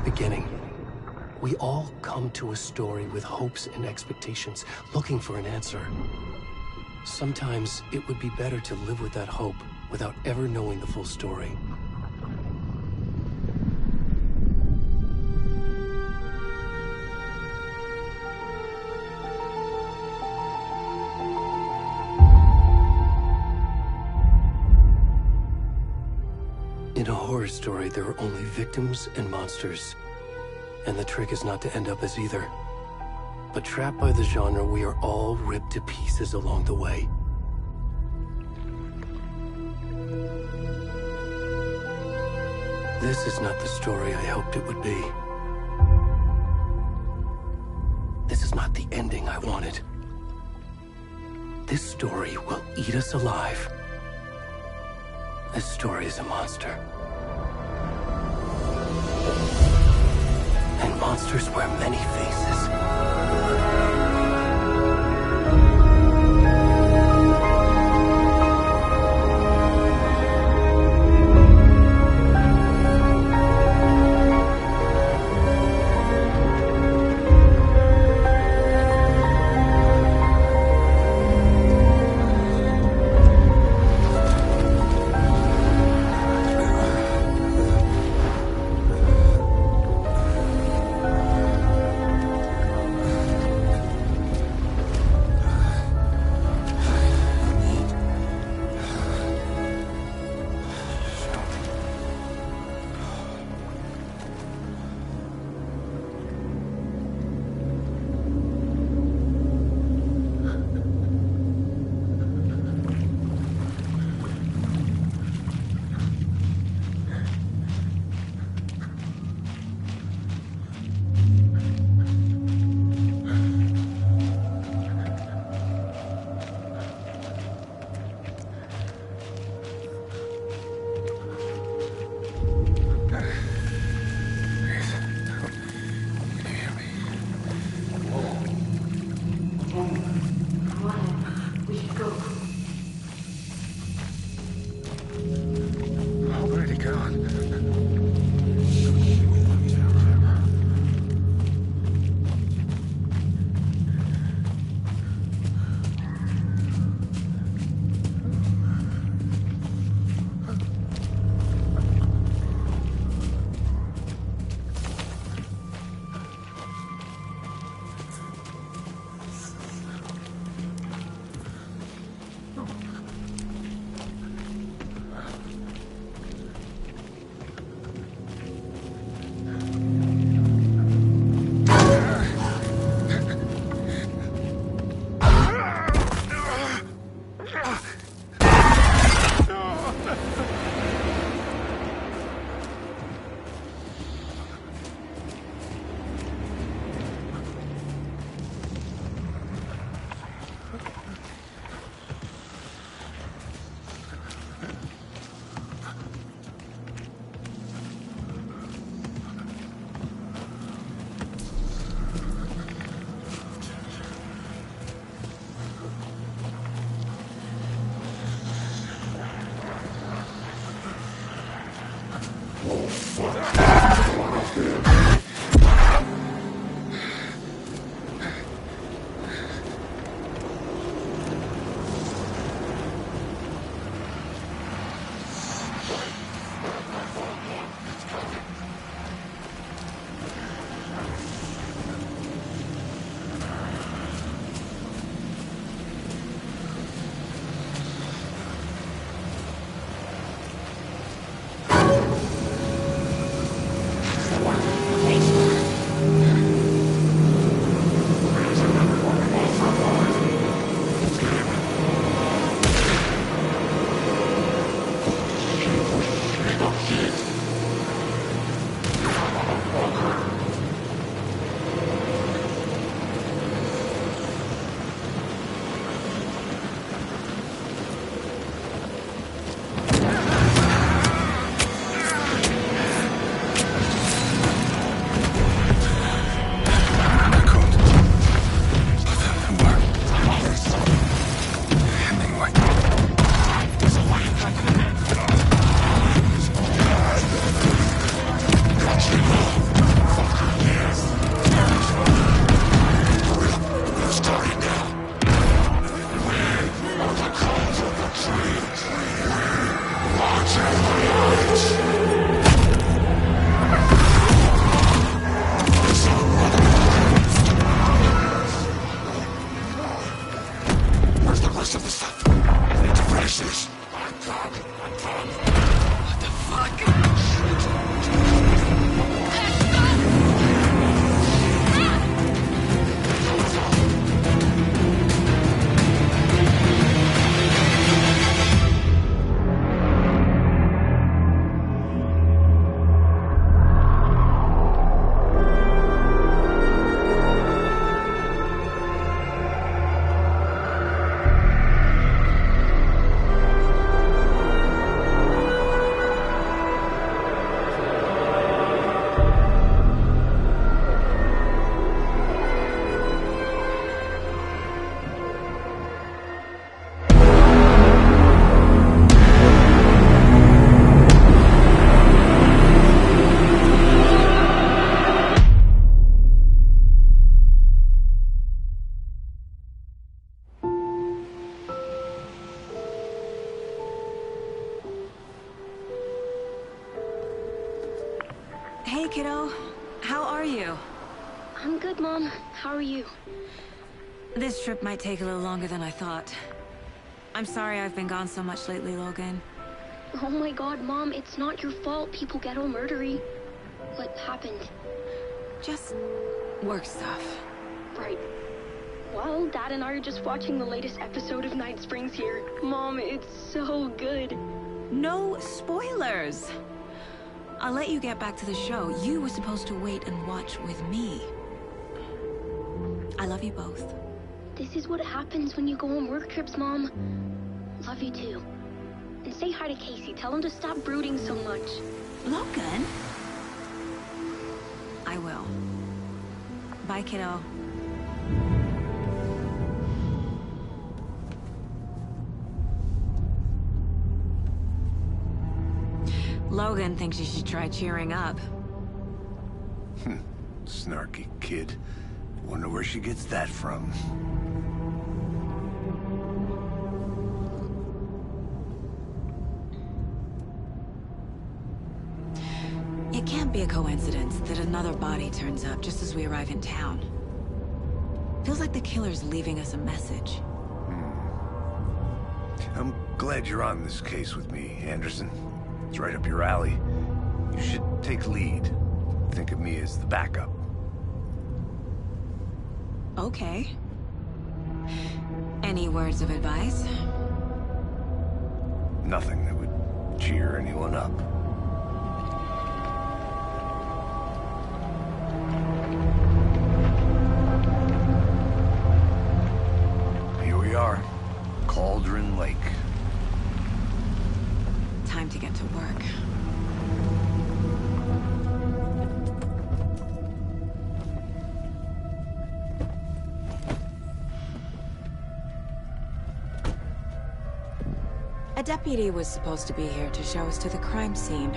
beginning. We all come to a story with hopes and expectations, looking for an answer. Sometimes it would be better to live with that hope without ever knowing the full story. In a horror story, there are only victims and monsters. And the trick is not to end up as either. But trapped by the genre, we are all ripped to pieces along the way. This is not the story I hoped it would be. This is not the ending I wanted. This story will eat us alive. This story is a monster. And monsters wear many faces. Hey, kiddo. How are you? I'm good, Mom. How are you? This trip might take a little longer than I thought. I'm sorry I've been gone so much lately, Logan. Oh my god, Mom, it's not your fault people get all murdery. What happened? Just work stuff. Right. Well, Dad and I are just watching the latest episode of Night Springs here. Mom, it's so good. No spoilers! I'll let you get back to the show. You were supposed to wait and watch with me. I love you both. This is what happens when you go on work trips, Mom. Love you too. And say hi to Casey. Tell him to stop brooding so much. Logan? I will. Bye, kiddo. Logan thinks you should try cheering up. Snarky kid. Wonder where she gets that from. It can't be a coincidence that another body turns up just as we arrive in town. Feels like the killer's leaving us a message. I'm glad you're on this case with me, Anderson. It's right up your alley. You should take lead. Think of me as the backup. Okay. Any words of advice? Nothing that would cheer anyone up. Here we are. Cauldron Lake. Time to get to work. A deputy was supposed to be here to show us to the crime scene.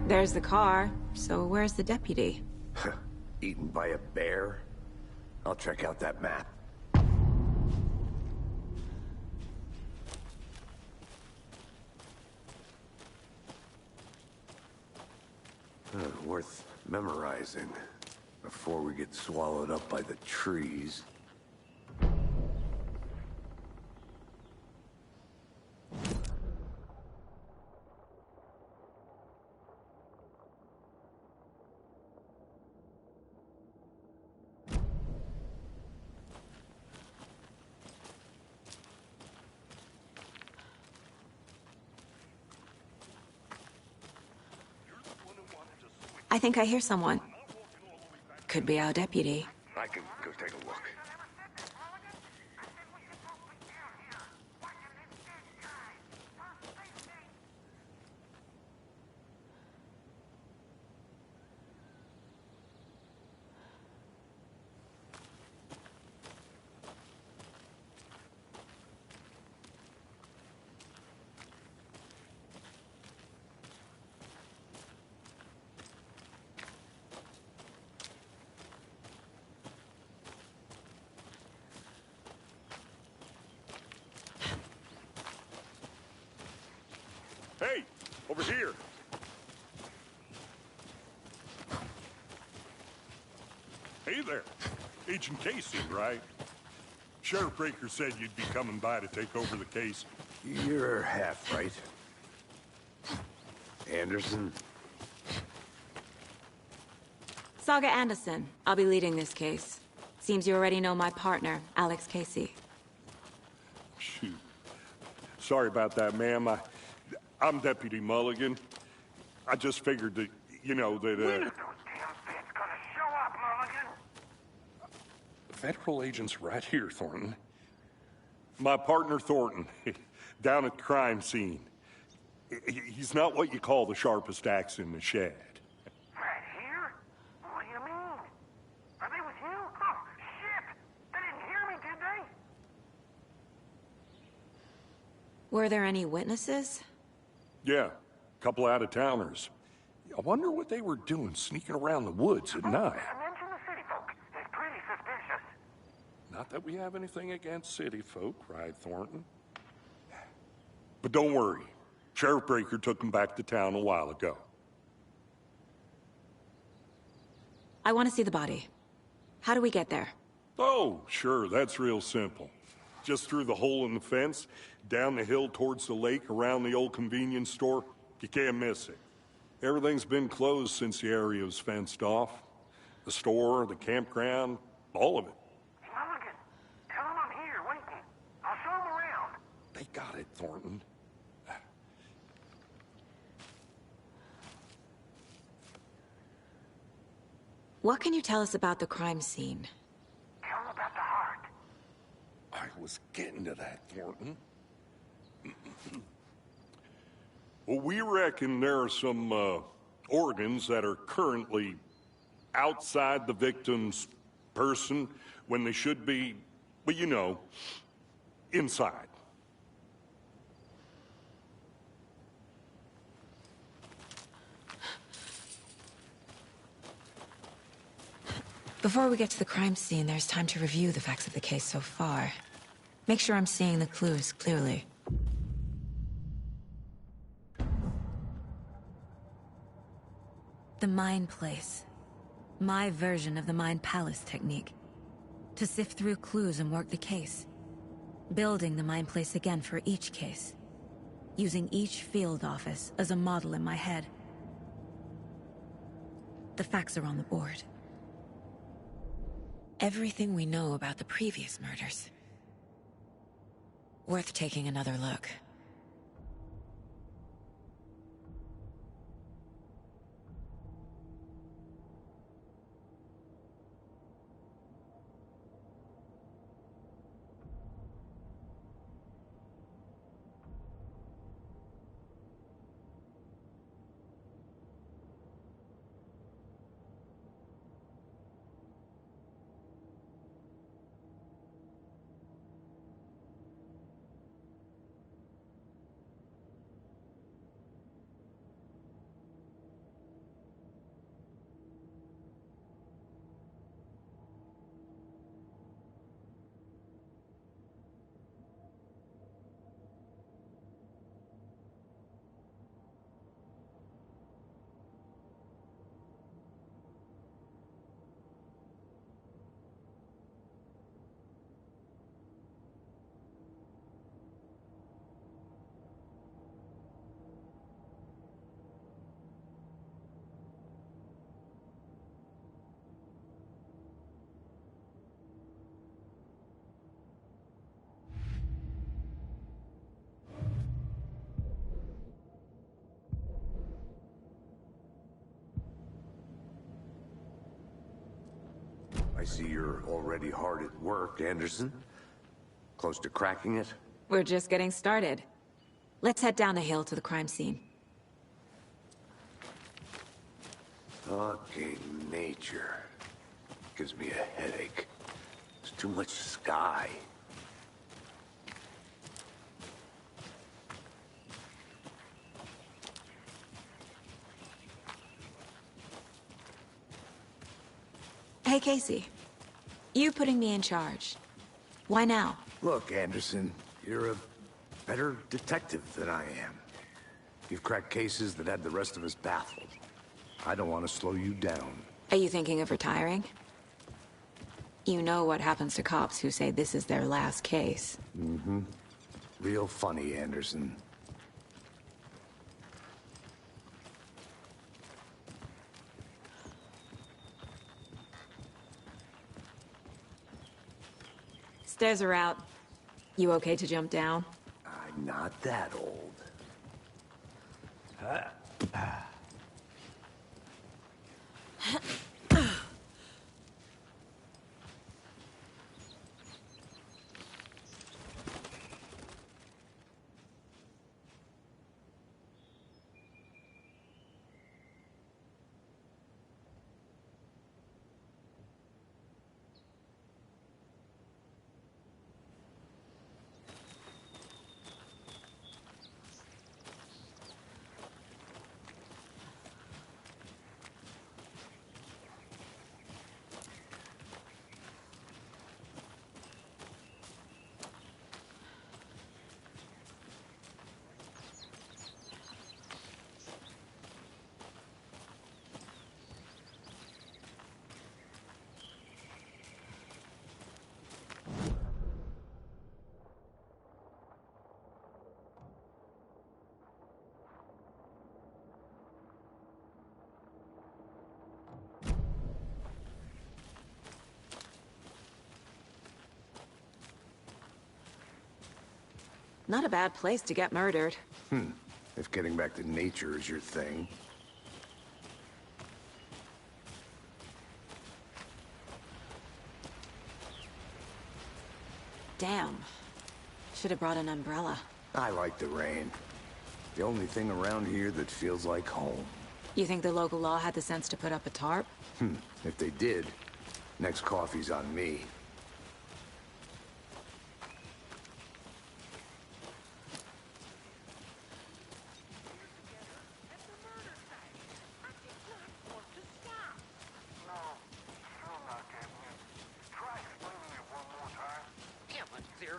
There's the car, so where's the deputy? Eaten by a bear? I'll check out that map. Worth memorizing before we get swallowed up by the trees. I think I hear someone. Could be our deputy. I can go take a look. Hey, over here. Hey there. Agent Casey, right? Sheriff Breaker said you'd be coming by to take over the case. You're half right. Anderson? Saga Anderson. I'll be leading this case. Seems you already know my partner, Alex Casey. Shoot. Sorry about that, ma'am. I'm Deputy Mulligan. I just figured that, you know, that, When are those damn feds gonna show up, Mulligan? Federal agent's right here, Thornton. My partner, Thornton, down at the crime scene. He's not what you call the sharpest axe in the shed. Right here? What do you mean? Are they with you? Oh, shit! They didn't hear me, did they? Were there any witnesses? Yeah, a couple out-of-towners. I wonder what they were doing sneaking around the woods at night. Mention the city folk. They're pretty suspicious. Not that we have anything against city folk, cried Thornton. But don't worry. Sheriff Breaker took them back to town a while ago. I want to see the body. How do we get there? Oh, sure, that's real simple. Just through the hole in the fence, down the hill towards the lake, around the old convenience store. You can't miss it. Everything's been closed since the area was fenced off. The store, the campground, all of it. Mulligan, tell him I'm here waiting. I'll show him around. They got it, Thornton. What can you tell us about the crime scene? Tell him about the heart. I was getting to that, Thornton. Well, we reckon there are some organs that are currently outside the victim's person when they should be, well, you know, inside. Before we get to the crime scene, there's time to review the facts of the case so far. Make sure I'm seeing the clues clearly. The Mind Place. My version of the Mind Palace technique. To sift through clues and work the case. Building the Mind Place again for each case. Using each field office as a model in my head. The facts are on the board. Everything we know about the previous murders. Worth taking another look. I see you're already hard at work, Anderson. Close to cracking it? We're just getting started. Let's head down the hill to the crime scene. Fucking nature. Gives me a headache. There's too much sky. Hey, Casey. You putting me in charge. Why now? Look, Anderson, you're a better detective than I am. You've cracked cases that had the rest of us baffled. I don't want to slow you down. Are you thinking of retiring? You know what happens to cops who say this is their last case. Mm-hmm. Real funny, Anderson. Stairs are out. You okay to jump down? I'm not that old. Not a bad place to get murdered. If getting back to nature is your thing. Damn. Should have brought an umbrella. I like the rain. The only thing around here that feels like home. You think the local law had the sense to put up a tarp? If they did, next coffee's on me.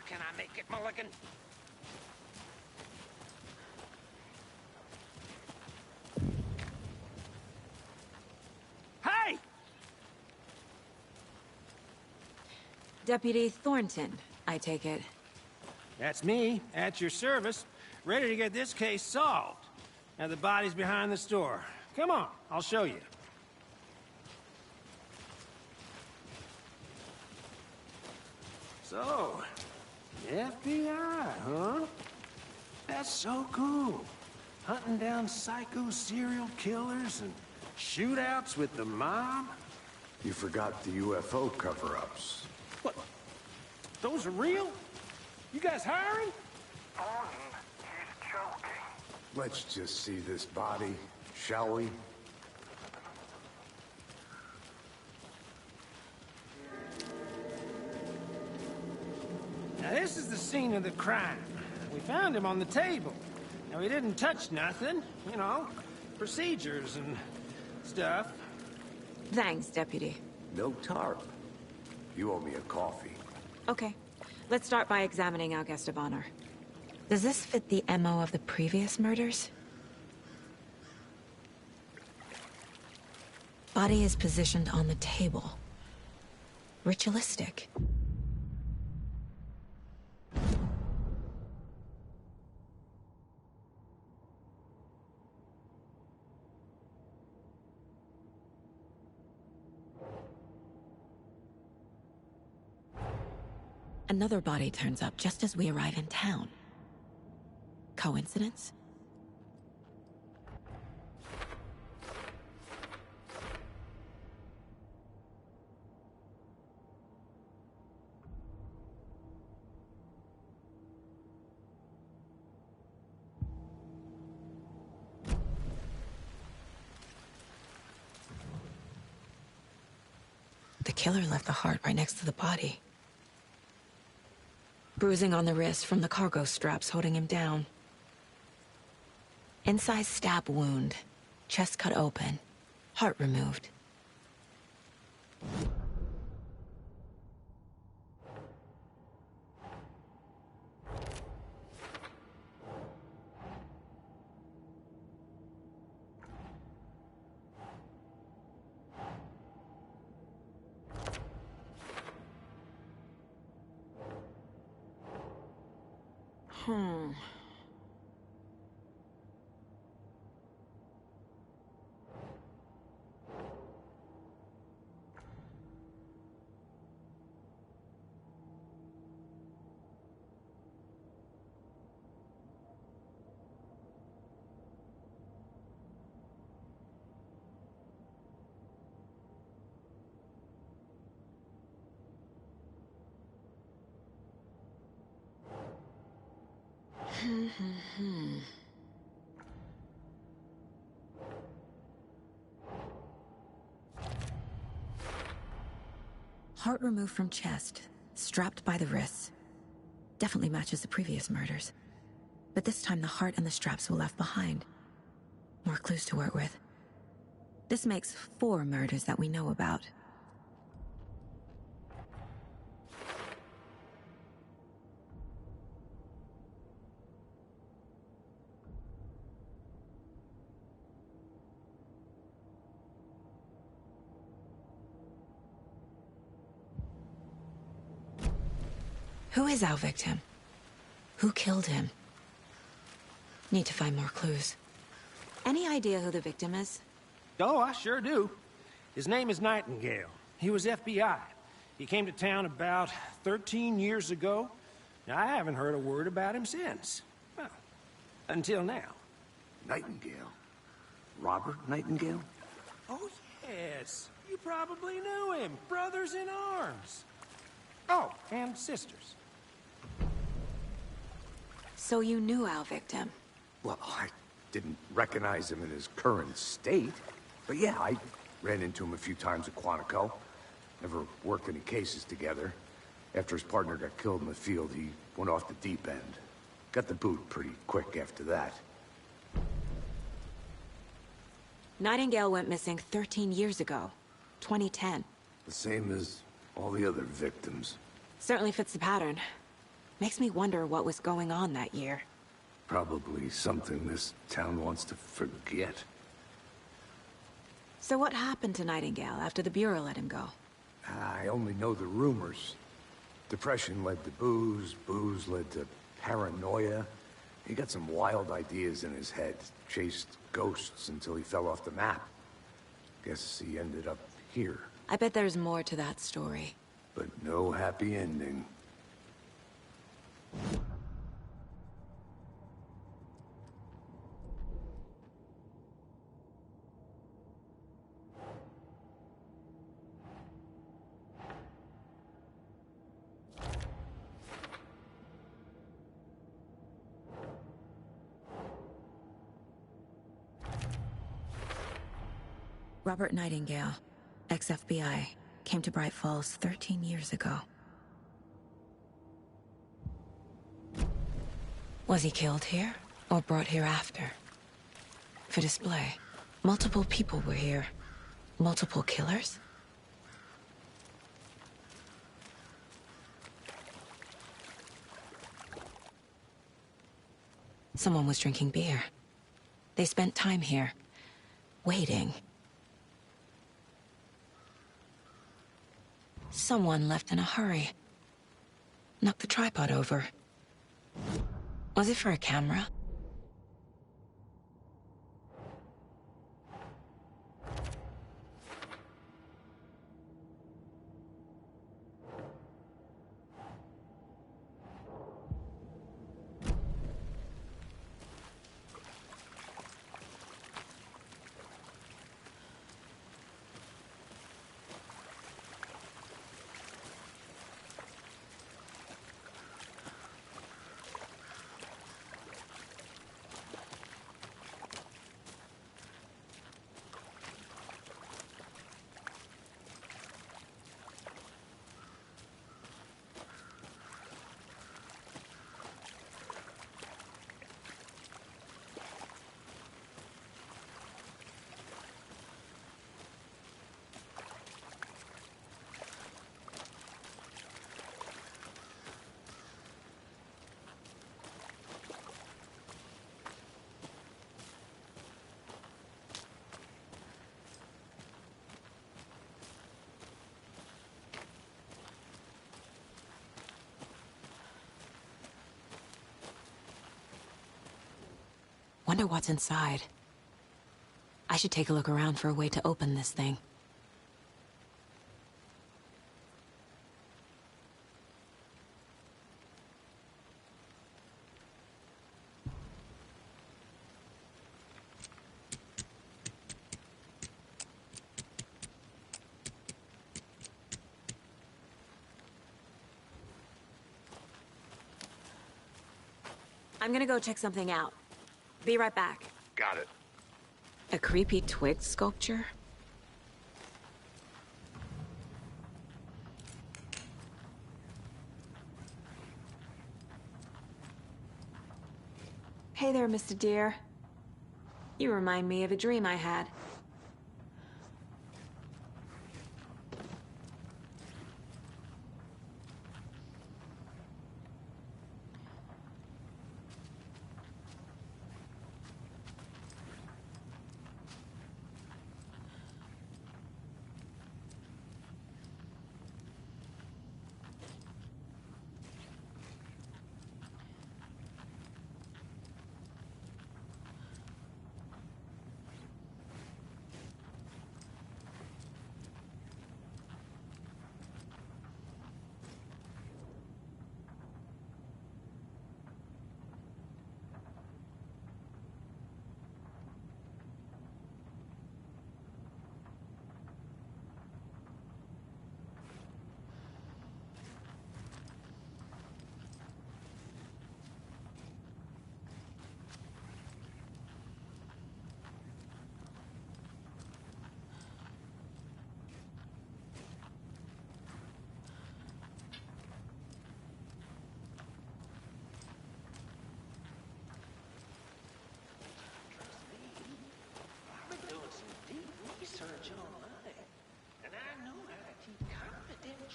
Can I make it, Mulligan? Hey! Deputy Thornton, I take it. That's me, at your service, ready to get this case solved. Now the body's behind the store. Come on, I'll show you. So, FBI, huh? That's so cool. Hunting down psycho serial killers and shootouts with the mob? You forgot the UFO cover-ups. What? Those are real? You guys hiring? Thornton, he's joking. Let's just see this body, shall we? Now this is the scene of the crime. We found him on the table. Now he didn't touch nothing, you know, procedures and stuff. Thanks, Deputy. No tarp. You owe me a coffee. Okay. Let's start by examining our guest of honor. Does this fit the MO of the previous murders? Body is positioned on the table. Ritualistic. Another body turns up just as we arrive in town. Coincidence? The killer left the heart right next to the body. Bruising on the wrist from the cargo straps holding him down. Incised stab wound. Chest cut open. Heart removed. Heart removed from chest, strapped by the wrists. Definitely matches the previous murders. But this time the heart and the straps were left behind. More clues to work with. This makes 4 murders that we know about. Who is our victim? Who killed him? Need to find more clues. Any idea who the victim is? Oh, I sure do. His name is Nightingale. He was FBI. He came to town about 13 years ago. I haven't heard a word about him since. Well, until now. Nightingale? Robert Nightingale? Oh, yes. You probably knew him. Brothers in arms. Oh, and sisters. So you knew our victim? Well, I didn't recognize him in his current state. But yeah, I ran into him a few times at Quantico. Never worked any cases together. After his partner got killed in the field, he went off the deep end. Got the boot pretty quick after that. Nightingale went missing 13 years ago. 2010. The same as all the other victims. Certainly fits the pattern. Makes me wonder what was going on that year. Probably something this town wants to forget. So what happened to Nightingale after the Bureau let him go? I only know the rumors. Depression led to booze, booze led to paranoia. He got some wild ideas in his head, chased ghosts until he fell off the map. Guess he ended up here. I bet there's more to that story. But no happy ending. Robert Nightingale, ex-FBI, came to Bright Falls 13 years ago. Was he killed here, or brought here after? For display. Multiple people were here. Multiple killers? Someone was drinking beer. They spent time here, waiting. Someone left in a hurry. Knocked the tripod over. Was it for a camera? Wonder what's inside. I should take a look around for a way to open this thing. I'm gonna go check something out. Be right back. Got it. A creepy twig sculpture? Hey there, Mr. Deer. You remind me of a dream I had.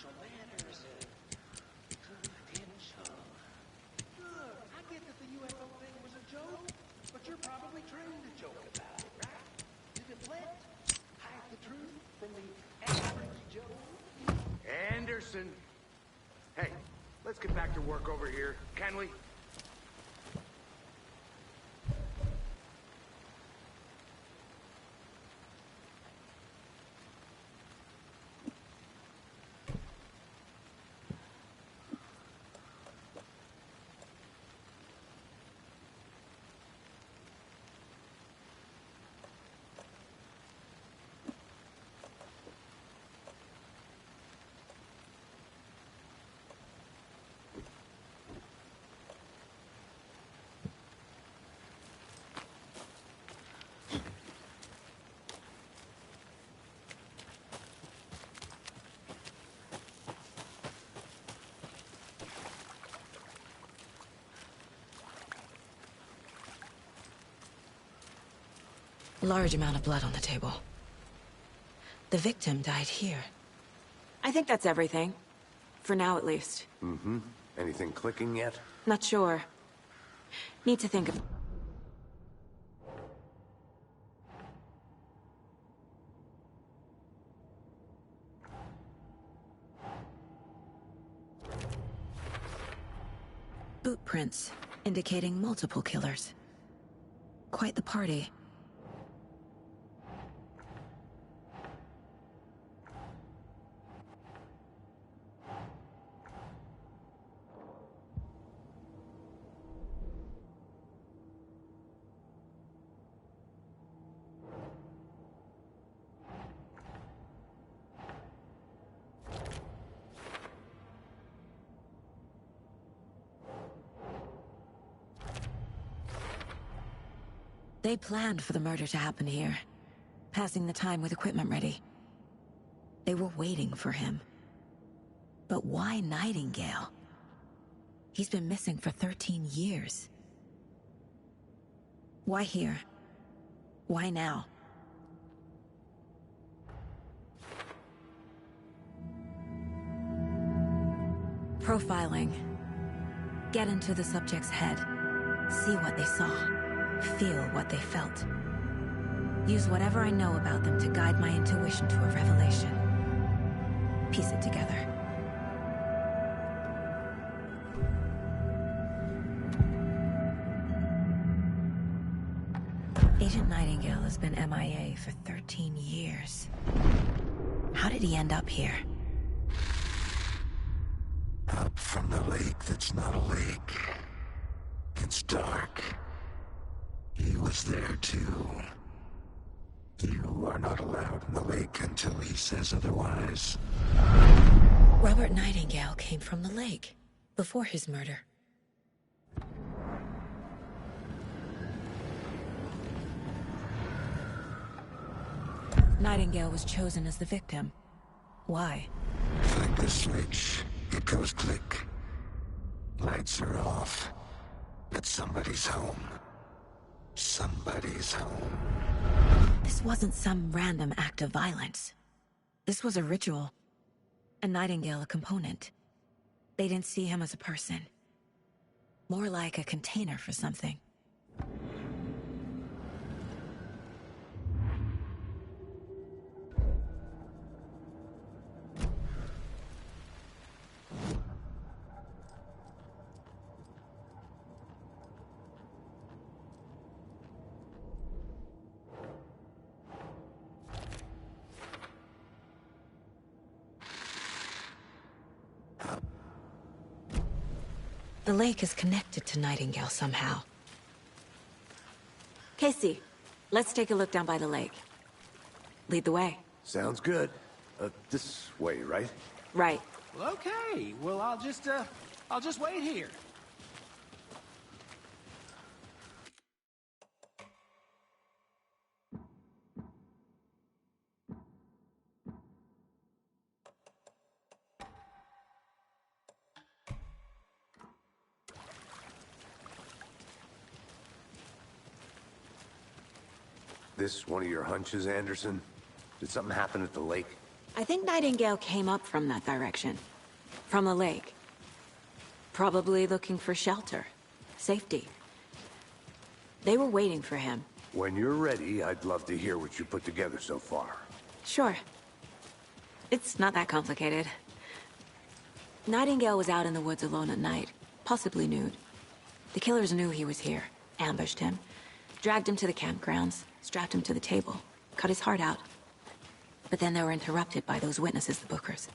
some manners and confidential. Look, I get that the UFO thing was a joke, but you're probably trained to joke about it, right? You deflect, hide the truth from the average Joe. Anderson! Hey, let's get back to work over here, can we? Large amount of blood on the table. The victim died here. I think that's everything. For now, at least. Mm-hmm. Anything clicking yet? Not sure. Need to think of... Boot prints, indicating multiple killers. Quite the party. They planned for the murder to happen here, passing the time with equipment ready. They were waiting for him. But why Nightingale? He's been missing for 13 years. Why here? Why now? Profiling. Get into the subject's head. See what they saw. Feel what they felt. Use whatever I know about them to guide my intuition to a revelation. Piece it together. Agent Nightingale has been MIA for 13 years. How did he end up here? Up from the lake that's not a lake. It's dark. He was there too. You are not allowed in the lake until he says otherwise. Robert Nightingale came from the lake, before his murder. Nightingale was chosen as the victim. Why? Flick the switch, it goes click. Lights are off. But somebody's home. Somebody's home. This wasn't some random act of violence. This was a ritual. And Nightingale a component. They didn't see him as a person. More like a container for something. The lake is connected to Nightingale somehow. Casey, let's take a look down by the lake. Lead the way. Sounds good. This way, right? Right. Well, okay. Well, I'll just wait here. This one of your hunches, Anderson? Did something happen at the lake? I think Nightingale came up from that direction. From the lake. Probably looking for shelter. Safety. They were waiting for him. When you're ready, I'd love to hear what you put together so far. Sure. It's not that complicated. Nightingale was out in the woods alone at night, possibly nude. The killers knew he was here, ambushed him, dragged him to the campgrounds, strapped him to the table, cut his heart out. But then they were interrupted by those witnesses, the Bookers.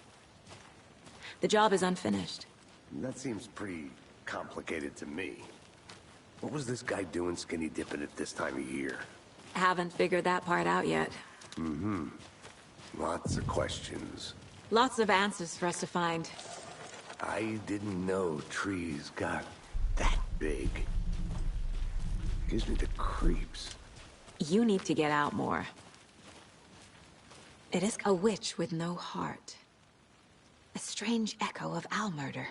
The job is unfinished. That seems pretty complicated to me. What was this guy doing skinny dipping at this time of year? Haven't figured that part out yet. Mm-hmm. Lots of questions. Lots of answers for us to find. I didn't know trees got that big. Gives me the creeps. You need to get out more. It is a witch with no heart. A strange echo of owl murder.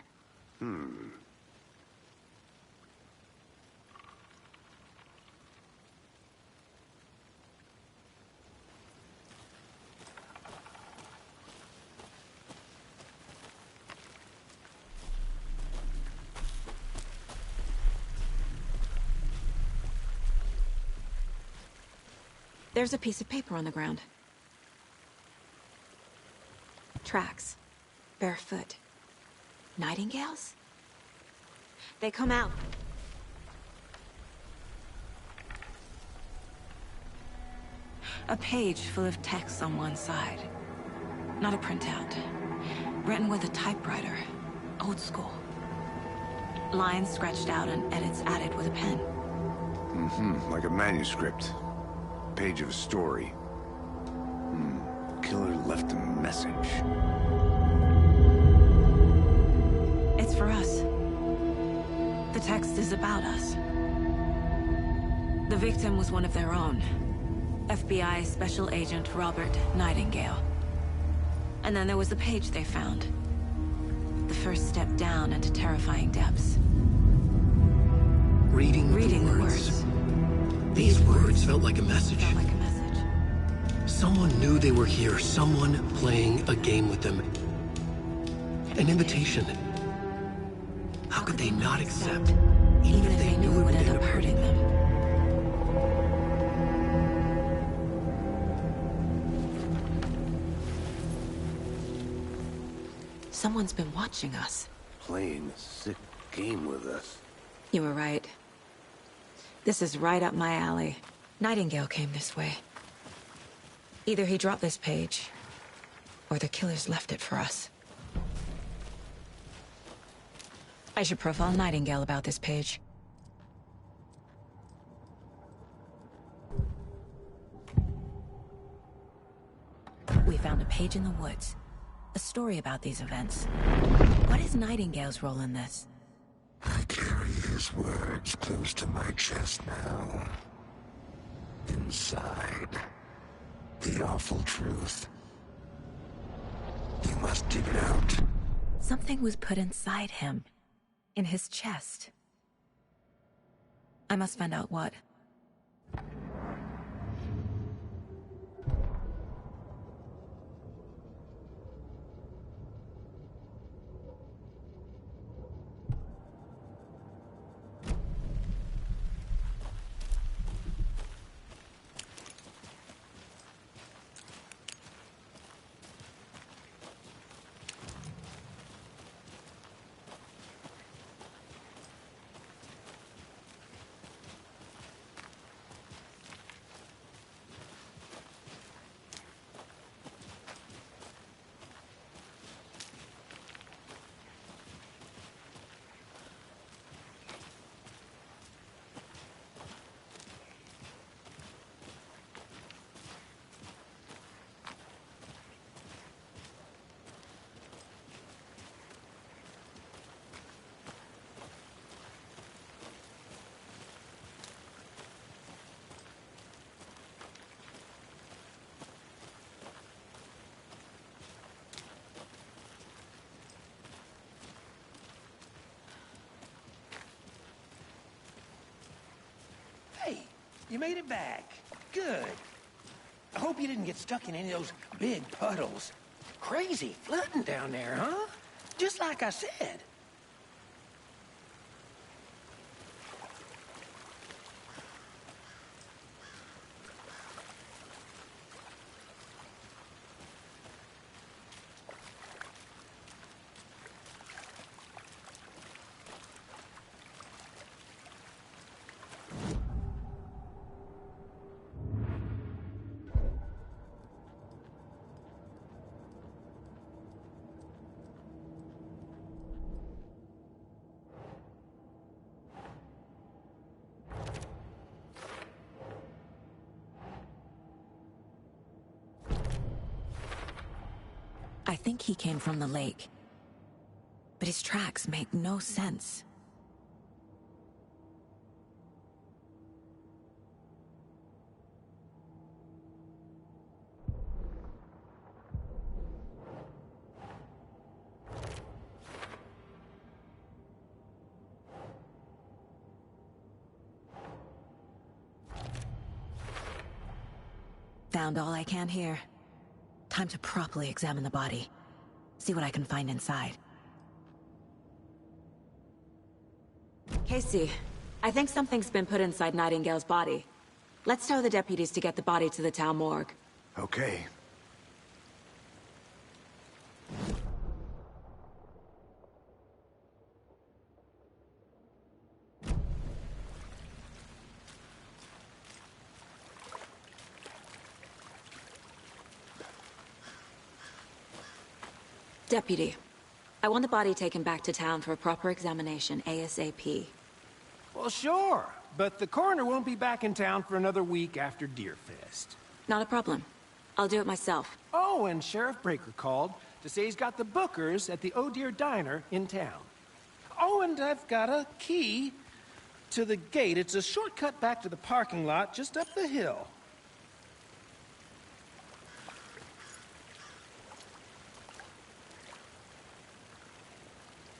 There's a piece of paper on the ground. Tracks. Barefoot. Nightingales? They come out. A page full of text on one side. Not a printout. Written with a typewriter. Old school. Lines scratched out and edits added with a pen. Mm-hmm, like a manuscript. Page of a story. Killer left a message. It's for us. The text is about us. The victim was one of their own. FBI Special Agent Robert Nightingale. And then there was the page they found. The first step down into terrifying depths. Reading the the words. These words felt like a message. Felt like a message. Someone knew they were here. Someone playing a game with them. An invitation. How could they not accept? Even if they knew it would end up hurting them. Someone's been watching us. Playing a sick game with us. You were right. This is right up my alley. Nightingale came this way. Either he dropped this page, or the killers left it for us. I should profile Nightingale about this page. We found a page in the woods. A story about these events. What is Nightingale's role in this? I carry his words close to my chest now. Inside, the awful truth. You must dig it out. Something was put inside him. In his chest. I must find out what. Hey, you made it back. Good. I hope you didn't get stuck in any of those big puddles. Crazy flooding down there, huh? Just like I said. I think he came from the lake. But his tracks make no sense. Found all I can here. Time to properly examine the body. See what I can find inside. Casey, I think something's been put inside Nightingale's body. Let's tell the deputies to get the body to the town morgue. Okay. Deputy, I want the body taken back to town for a proper examination, ASAP. Well, sure. But the coroner won't be back in town for another week after Deerfest. Not a problem. I'll do it myself. Oh, and Sheriff Breaker called to say he's got the Bookers at the Oh Dear Diner in town. Oh, and I've got a key to the gate. It's a shortcut back to the parking lot just up the hill.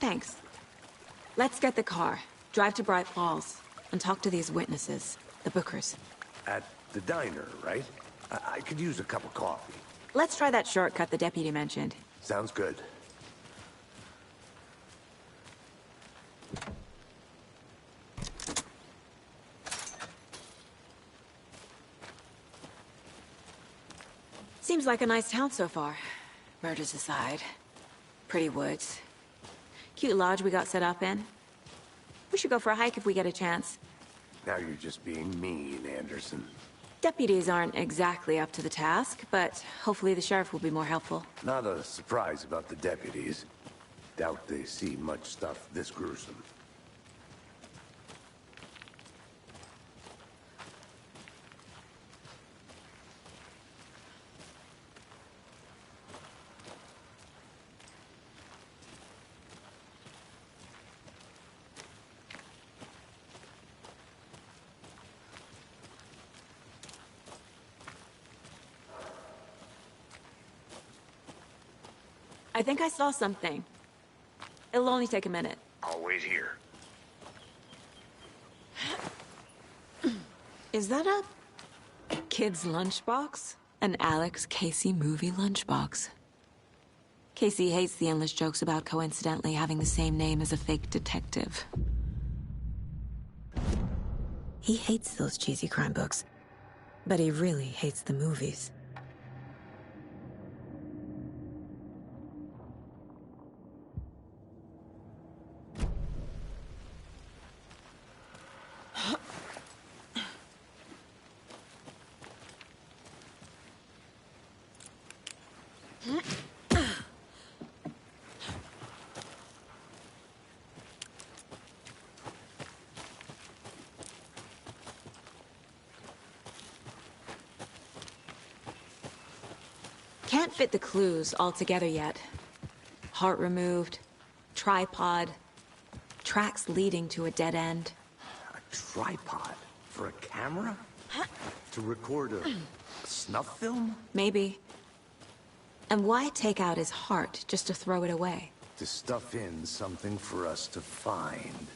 Thanks. Let's get the car, drive to Bright Falls, and talk to these witnesses, the Bookers. At the diner, right? I could use a cup of coffee. Let's try that shortcut the deputy mentioned. Sounds good. Seems like a nice town so far. Murders aside. Pretty woods. Cute lodge we got set up in. We should go for a hike if we get a chance. Now you're just being mean, Anderson. Deputies aren't exactly up to the task, but hopefully the sheriff will be more helpful. Not a surprise about the deputies. Doubt they see much stuff this gruesome. I think I saw something. It'll only take a minute. I'll wait here. Is that a kid's lunchbox? An Alex Casey movie lunchbox. Casey hates the endless jokes about coincidentally having the same name as a fake detective. He hates those cheesy crime books, but he really hates the movies. Can't fit the clues all together yet. Heart removed, tripod, tracks leading to a dead end. A tripod? For a camera? To record a snuff film? Maybe. And why take out his heart just to throw it away? To stuff in something for us to find.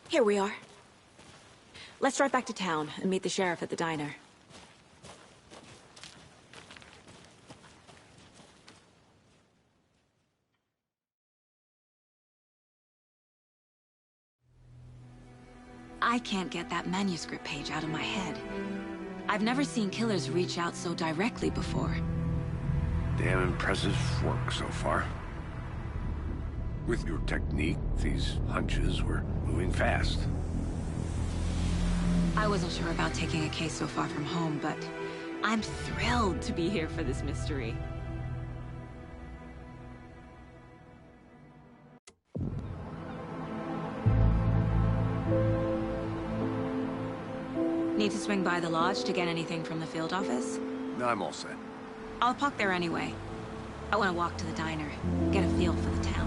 Here we are. Let's drive back to town and meet the sheriff at the diner. I can't get that manuscript page out of my head. I've never seen killers reach out so directly before. Damn impressive work so far. With your technique, these hunches were moving fast. I wasn't sure about taking a case so far from home, but I'm thrilled to be here for this mystery. Need to swing by the lodge to get anything from the field office? No, I'm all set. I'll park there anyway. I want to walk to the diner, get a feel for the town.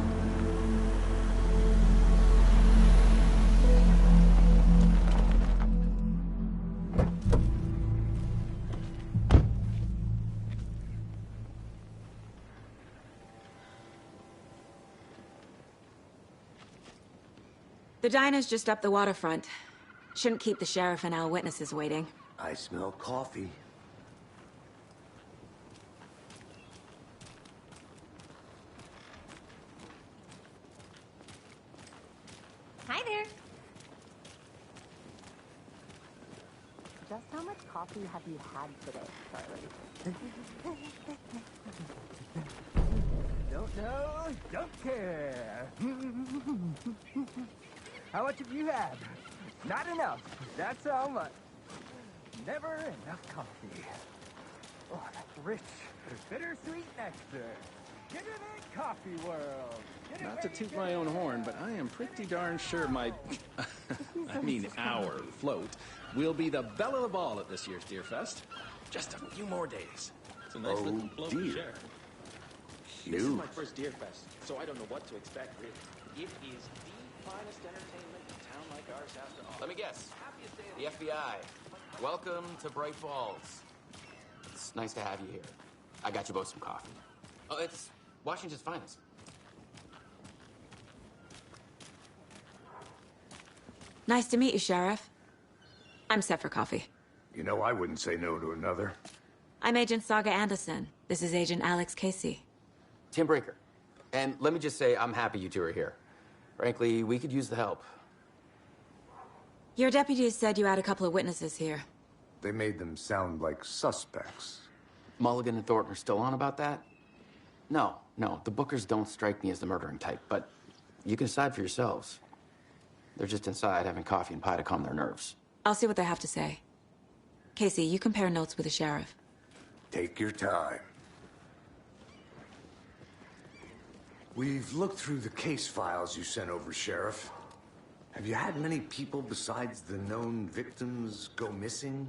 The diner's just up the waterfront. Shouldn't keep the sheriff and our witnesses waiting. I smell coffee. Hi there. Just how much coffee have you had today, Charlie? Don't know, don't care. How much have you had? Not enough. That's how much. Never enough coffee. Oh, that's rich, bittersweet nectar. Get it in coffee world. Not to toot my own horn, but I am pretty darn sure my, our float will be the belle of the ball at this year's Deer Fest. Just a few more days. It's a nice looking float to share. Cute. This is my first Deer Fest, so I don't know what to expect, really. It is the finest entertainment a town like ours has to offer. Let me guess. The FBI. Welcome to Bright Falls. It's nice to have you here. I got you both some coffee. Oh, it's Washington's finest. Nice to meet you, Sheriff. I'm set for coffee. You know, I wouldn't say no to another. I'm Agent Saga Anderson. This is Agent Alex Casey. Tim Breaker. And let me just say, I'm happy you two are here. Frankly, we could use the help. Your deputies said you had a couple of witnesses here. They made them sound like suspects. Mulligan and Thornton are still on about that? No, the Bookers don't strike me as the murdering type, but you can decide for yourselves. They're just inside having coffee and pie to calm their nerves. I'll see what they have to say. Casey, you compare notes with the sheriff. Take your time. We've looked through the case files you sent over, Sheriff. Have you had many people besides the known victims go missing?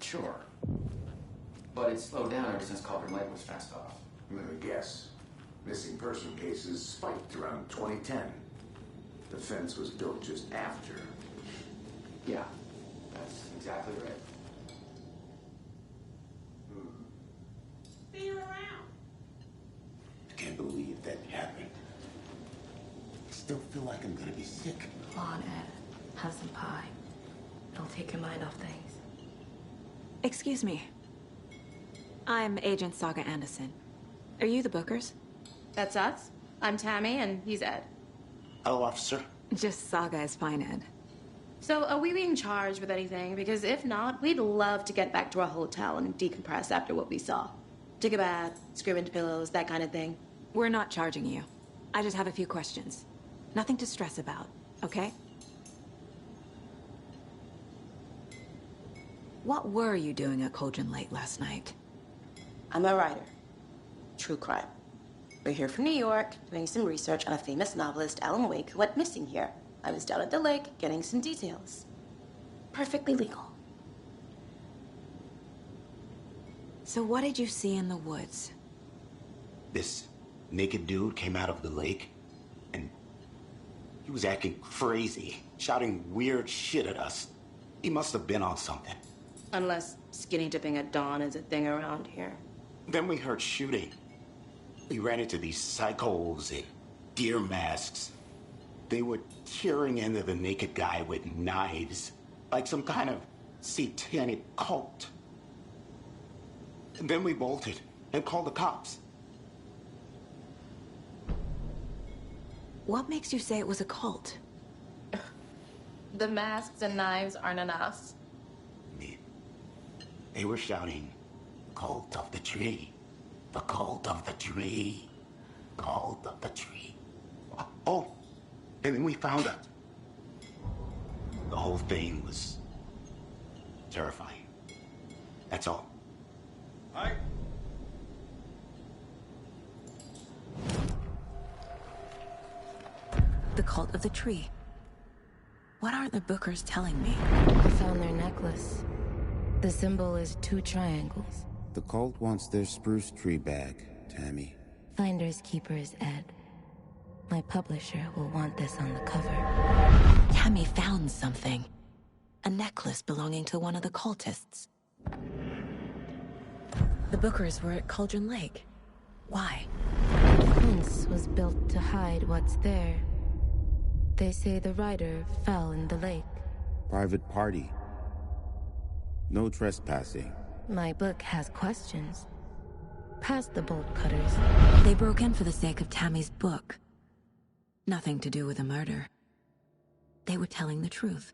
Sure. But it's slowed down ever since Calder Lake was fenced off. Let me guess. Missing person cases spiked around 2010. The fence was built just after. Yeah, that's exactly right. See you around. I can't believe that happened. I still feel like I'm gonna be sick. Come on, Ed. Have some pie. It'll take your mind off things. Excuse me. I'm Agent Saga Anderson. Are you the Bookers? That's us. I'm Tammy, and he's Ed. Hello, officer. Just Saga is fine, Ed. So, are we being charged with anything? Because if not, we'd love to get back to our hotel and decompress after what we saw. Take a bath, scream into pillows, that kind of thing. We're not charging you. I just have a few questions. Nothing to stress about, okay? What were you doing at Cauldron Lake last night? I'm a writer. True crime. We're here from New York, doing some research on a famous novelist, Alan Wake, who went missing here. I was down at the lake, getting some details. Perfectly legal. So what did you see in the woods? This naked dude came out of the lake, and he was acting crazy, shouting weird shit at us. He must have been on something. Unless skinny dipping at dawn is a thing around here. Then we heard shooting. We ran into these psychos in deer masks. They were tearing into the naked guy with knives, like some kind of satanic cult. And then we bolted and called the cops. What makes you say it was a cult? The masks and knives aren't enough. They were shouting, "Cult of the tree. The cult of the tree. Cult of the tree." Oh, and then we found out. The whole thing was terrifying. That's all. Hi. The cult of the tree. What are the Bookers telling me? I found their necklace. The symbol is 2 triangles. The cult wants their spruce tree back, Tammy. Finders keepers, Ed. My publisher will want this on the cover. Tammy found something. A necklace belonging to one of the cultists. The Bookers were at Cauldron Lake. Why? The fence was built to hide what's there. They say the rider fell in the lake. Private party. No trespassing. My book has questions. Past the bolt cutters. They broke in for the sake of Tammy's book. Nothing to do with a murder. They were telling the truth.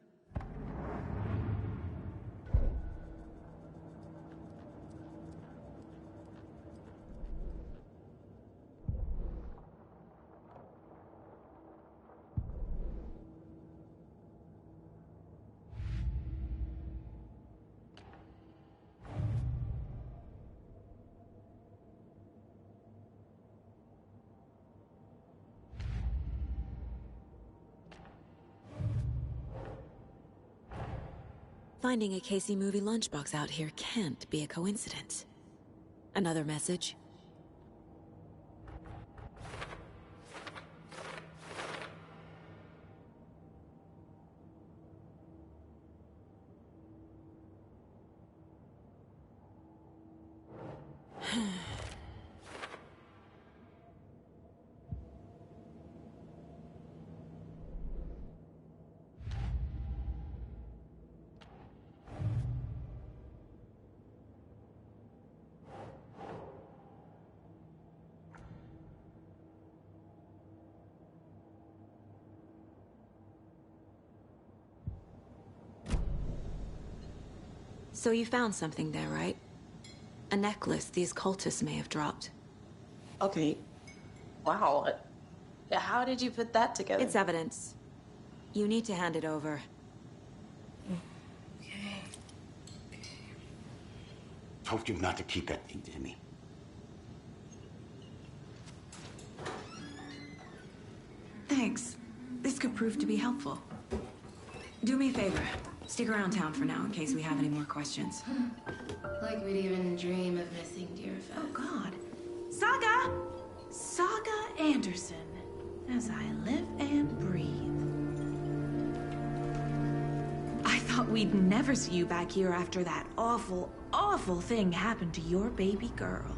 Finding a Casey movie lunchbox out here can't be a coincidence. Another message? So you found something there, right? A necklace these cultists may have dropped. Okay. Wow. How did you put that together? It's evidence. You need to hand it over. Okay. Told you not to keep that thing to me. Thanks. This could prove to be helpful. Do me a favor. Stick around town for now in case we have any more questions. Like we'd even dream of missing Deerfest. Oh, God. Saga! Saga Anderson. As I live and breathe. I thought we'd never see you back here after that awful, awful thing happened to your baby girl.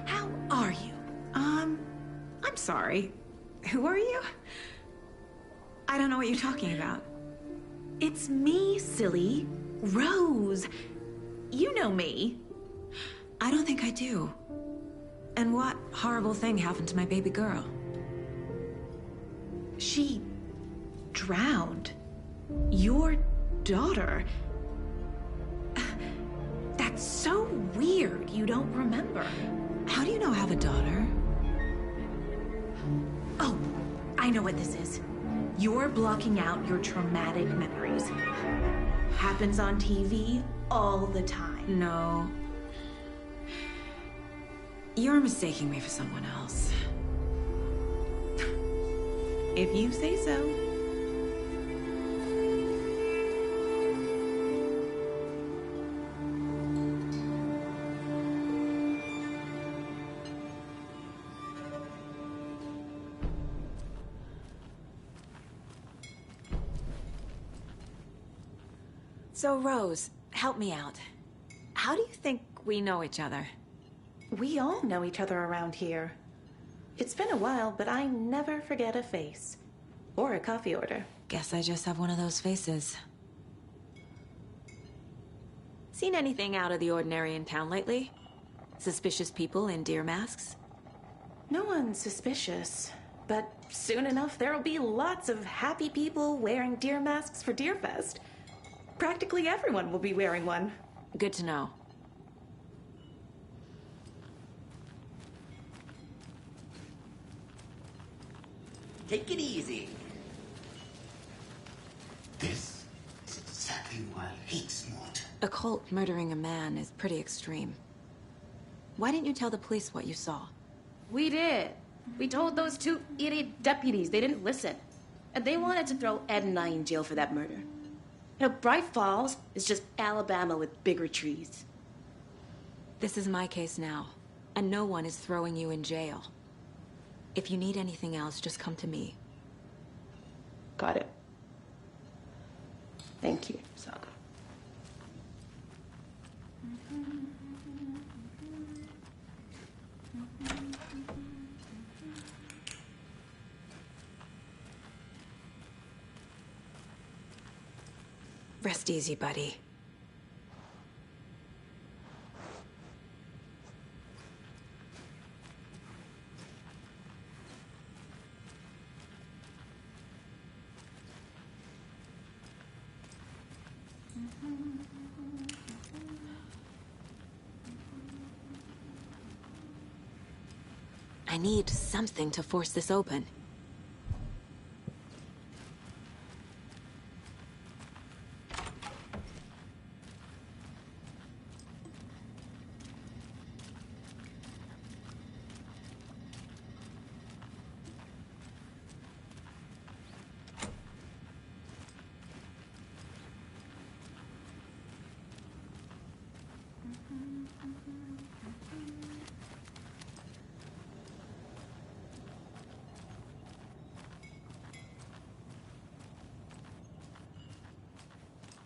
How are you? I'm sorry. Who are you? I don't know what you're talking about. It's me, silly. Rose. You know me. I don't think I do. And what horrible thing happened to my baby girl? She drowned. Your daughter. That's so weird you don't remember. How do you know I have a daughter? Oh, I know what this is. You're blocking out your traumatic memories. Happens on TV all the time. No. You're mistaking me for someone else. If you say so. So, Rose, help me out. How do you think we know each other? We all know each other around here. It's been a while, but I never forget a face. Or a coffee order. Guess I just have one of those faces. Seen anything out of the ordinary in town lately? Suspicious people in deer masks? No one's suspicious. But soon enough, there'll be lots of happy people wearing deer masks for Deerfest. Practically everyone will be wearing one. Good to know. Take it easy. This is exactly why I hate Smart. A cult murdering a man is pretty extreme. Why didn't you tell the police what you saw? We did. We told those two idiot deputies. They didn't listen. And they wanted to throw Ed and I in jail for that murder. You know, Bright Falls is just Alabama with bigger trees. This is my case now, and no one is throwing you in jail. If you need anything else, just come to me. Got it. Thank you, Saga. Rest easy, buddy. I need something to force this open.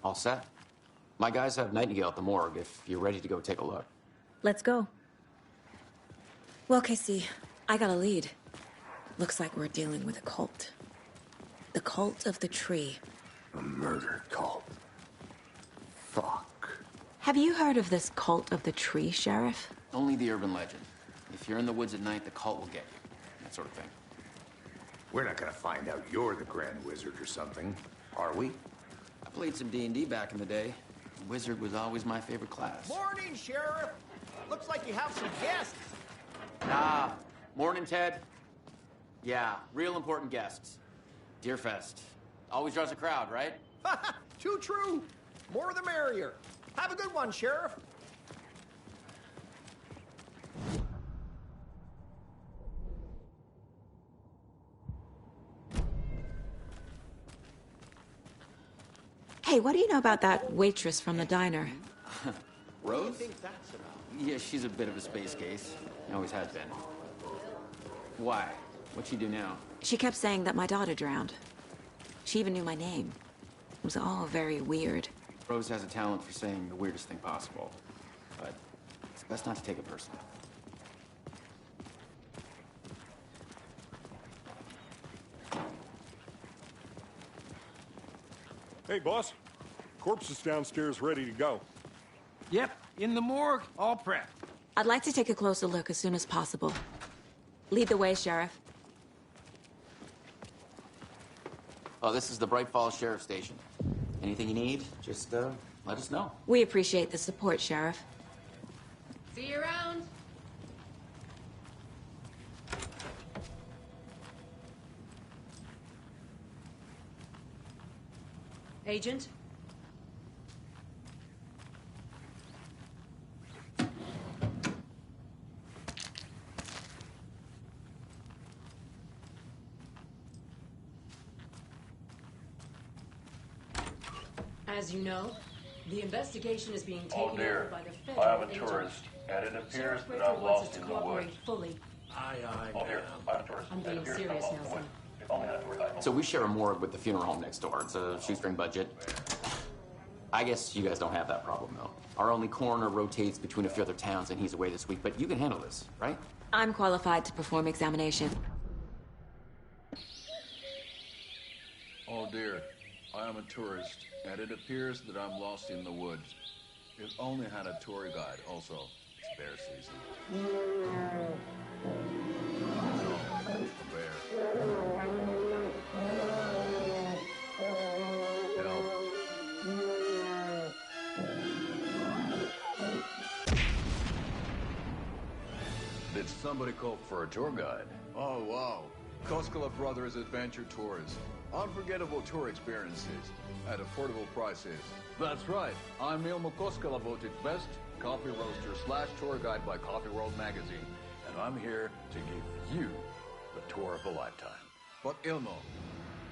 All set? My guys have Nightingale at the morgue if you're ready to go take a look. Let's go. Well, Casey, I got a lead. Looks like we're dealing with a cult. The cult of the tree. A murder cult. Fuck. Have you heard of this cult of the tree, Sheriff? Only the urban legend. If you're in the woods at night, the cult will get you. That sort of thing. We're not gonna find out you're the Grand Wizard or something, are we? I played some D&D back in the day. Wizard was always my favorite class. Morning, Sheriff. Looks like you have some guests. Ah, morning, Ted. Yeah, real important guests. Deerfest. Always draws a crowd, right? Too true. More the merrier. Have a good one, Sheriff. Hey, what do you know about that waitress from the diner? Rose? What do you think that's about? Yeah, she's a bit of a space case. Always has been. Why? What'd she do now? She kept saying that my daughter drowned. She even knew my name. It was all very weird. Rose has a talent for saying the weirdest thing possible. But it's best not to take it personally. Hey, boss. Corpse is downstairs ready to go. Yep, in the morgue, all prepped. I'd like to take a closer look as soon as possible. Lead the way, Sheriff. Oh, this is the Bright Falls Sheriff Station. Anything you need, just let us know. We appreciate the support, Sheriff. See you around. Agent? As you know, the investigation is being taken over by the federal I have a agent. tourist, and it appears Sheriff that Bridger I've wants lost us to him in the cooperate woods. fully. Aye, Oh, dear, I have a tourist. I'm It being appears serious I've now, lost son. him. If only I had a tourist. So we share a morgue with the funeral home next door. It's a shoestring budget. I guess you guys don't have that problem, though. Our only coroner rotates between a few other towns, and he's away this week, but you can handle this, right? I'm qualified to perform examination. Oh dear, I am a tourist, and it appears that I'm lost in the woods. If only had a tour guide. Also, it's bear season. No, a bear. Help. Did somebody call for a tour guide? Oh, wow. Koskela Brothers Adventure Tours. Unforgettable tour experiences at affordable prices. That's right. I'm Ilmo Koskela, voted best coffee roaster / tour guide by Coffee World magazine. And I'm here to give you the tour of a lifetime. But Ilmo,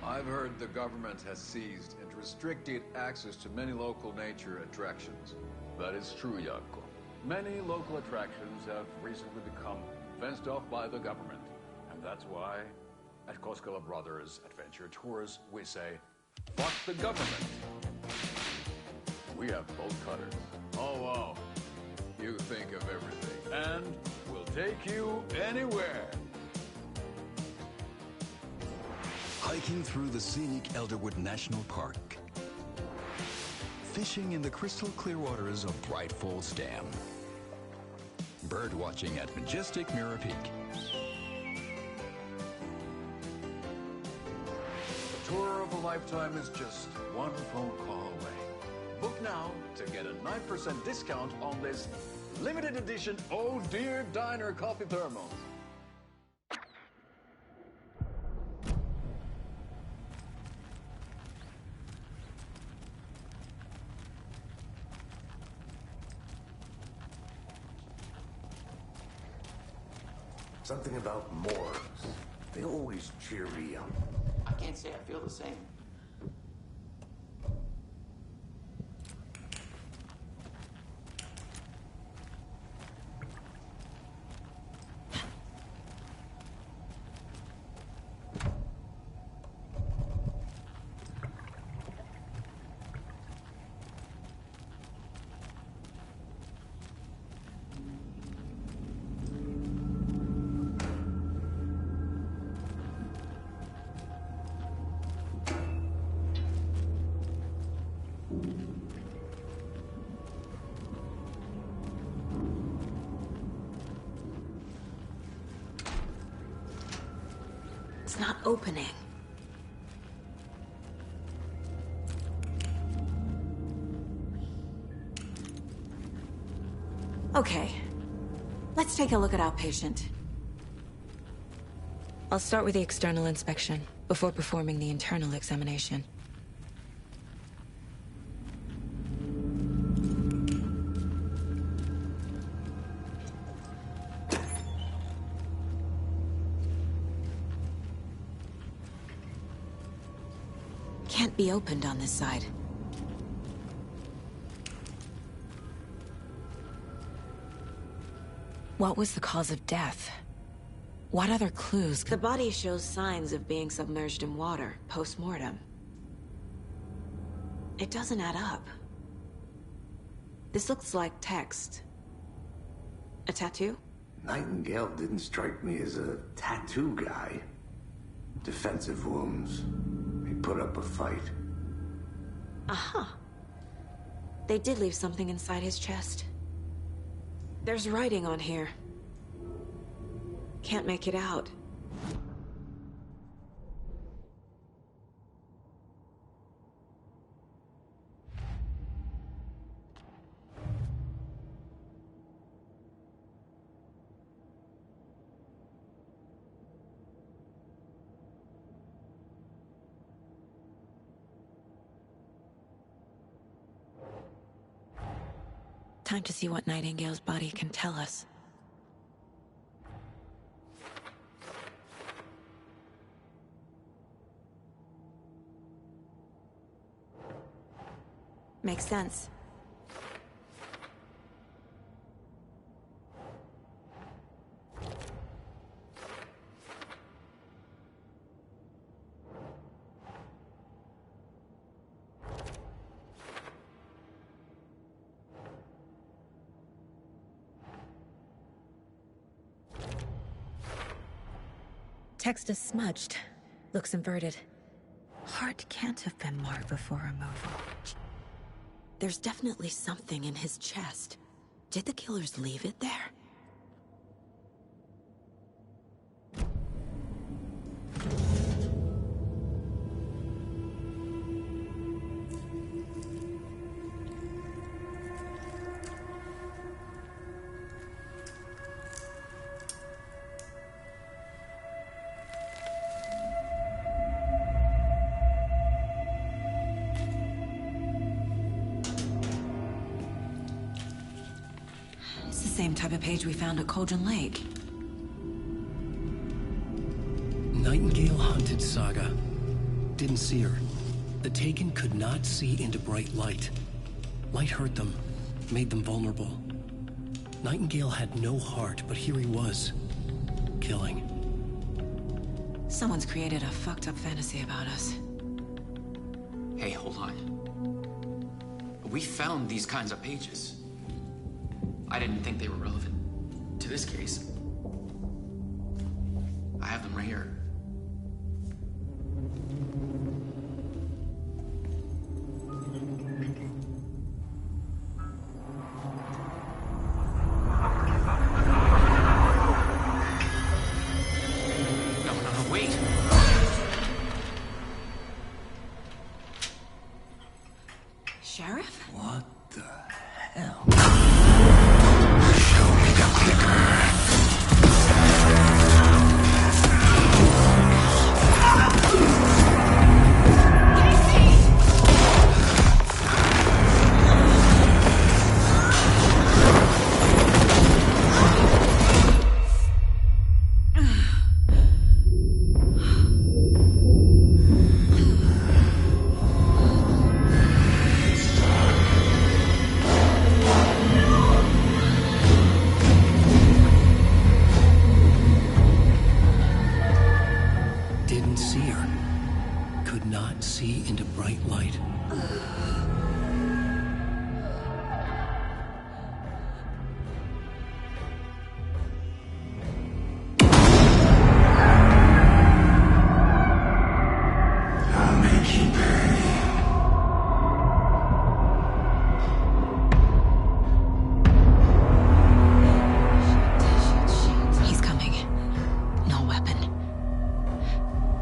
I've heard the government has seized and restricted access to many local nature attractions. That is true, Jaakko. Many local attractions have recently become fenced off by the government. And that's why, at Koskela Brothers Adventure Tours, we say, fuck the government. We have bolt cutters. Oh, wow. You think of everything. And we'll take you anywhere. Hiking through the scenic Elderwood National Park. Fishing in the crystal clear waters of Bright Falls Dam. Bird watching at majestic Mirror Peak. The tour of a lifetime is just one phone call away. Book now to get a 9% discount on this limited edition Oh Dear Diner coffee thermos. Something about morgues. They always cheer me up. I can't say I feel the same. It's not opening. Okay. Let's take a look at our patient. I'll start with the external inspection before performing the internal examination. Can't be opened on this side. What was the cause of death? What other clues? The body shows signs of being submerged in water post-mortem. It doesn't add up. This looks like text. A tattoo? Nightingale didn't strike me as a tattoo guy. Defensive wounds. He put up a fight. Aha. They did leave something inside his chest. There's writing on here. Can't make it out. Time to see what Nightingale's body can tell us. Makes sense. Text is smudged. Looks inverted. Heart can't have been marked before removal. There's definitely something in his chest. Did the killers leave it there? It's the same type of page we found at Cauldron Lake. Nightingale hunted Saga. Didn't see her. The Taken could not see into bright light. Light hurt them, made them vulnerable. Nightingale had no heart, but here he was, killing. Someone's created a fucked up fantasy about us. Hey, hold on. We found these kinds of pages. I didn't think they were relevant to this case. I have them right here. No, wait. Sheriff? What the hell? Show me the clicker. Didn't see her. Could not see into bright light. I'll make you pay. He's coming. No weapon.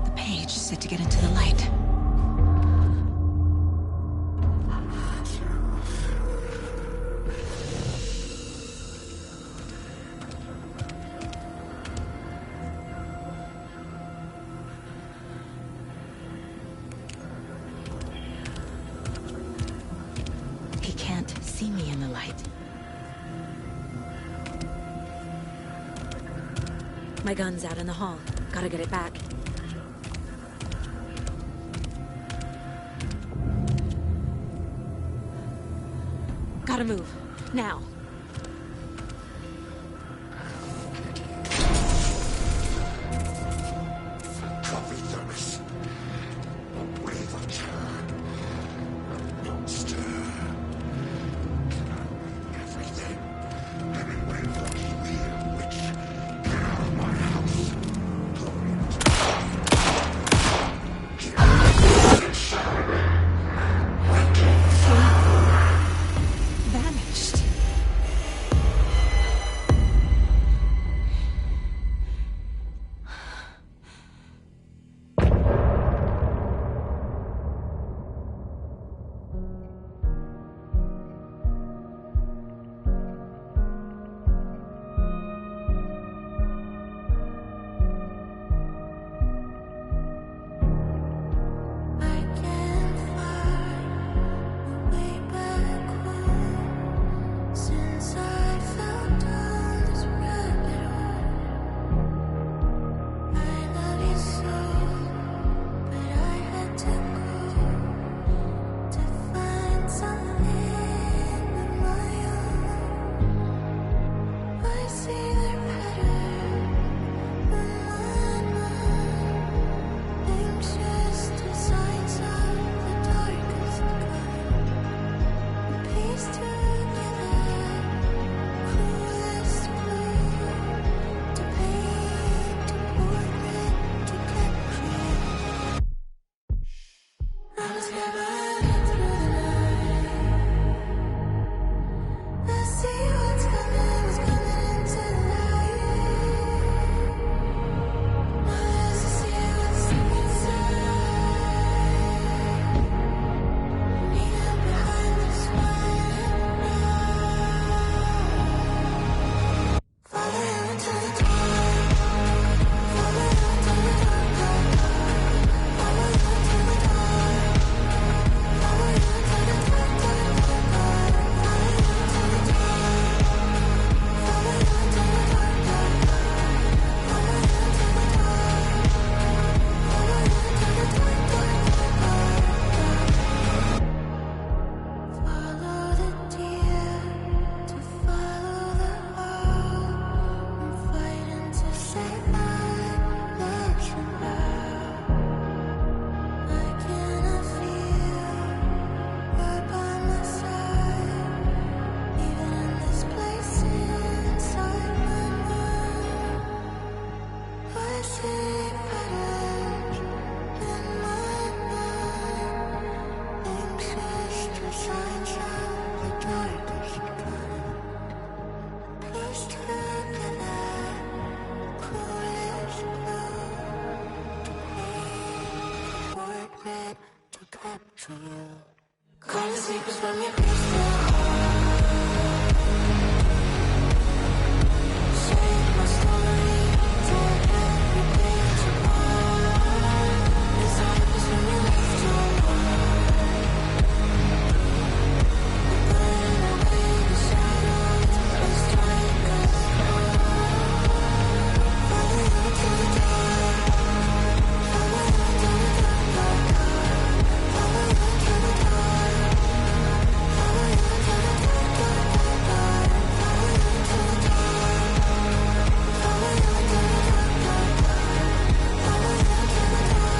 The page set to get into the light. He can't see me in the light. My gun's out in the hall. Gotta get it back. Gotta move. Now. Copy Thomas. A wave of terror. A monster. Everything. Everywhere walking here, witch. Get out of my house. Vanished. for you. Call the sleepers from your crystal heart. Say my story, don't let me break your heart. As I was when you left your heart. We burn away the shadows, let's strike us apart. Follow you to the dark. Follow you to the dark. Follow you to the dark. Follow you to the dark. Follow you to the dark. Follow you to the dark. Follow you to the dark.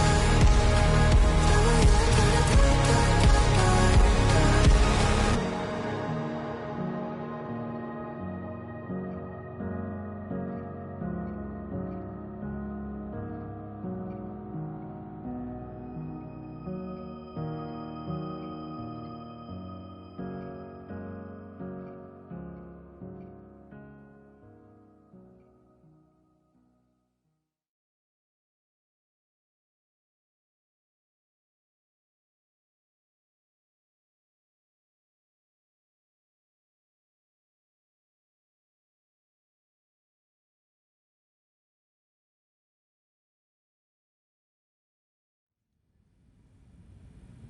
Follow you to the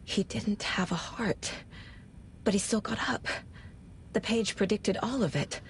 He didn't have a heart, but he still got up. The page predicted all of it.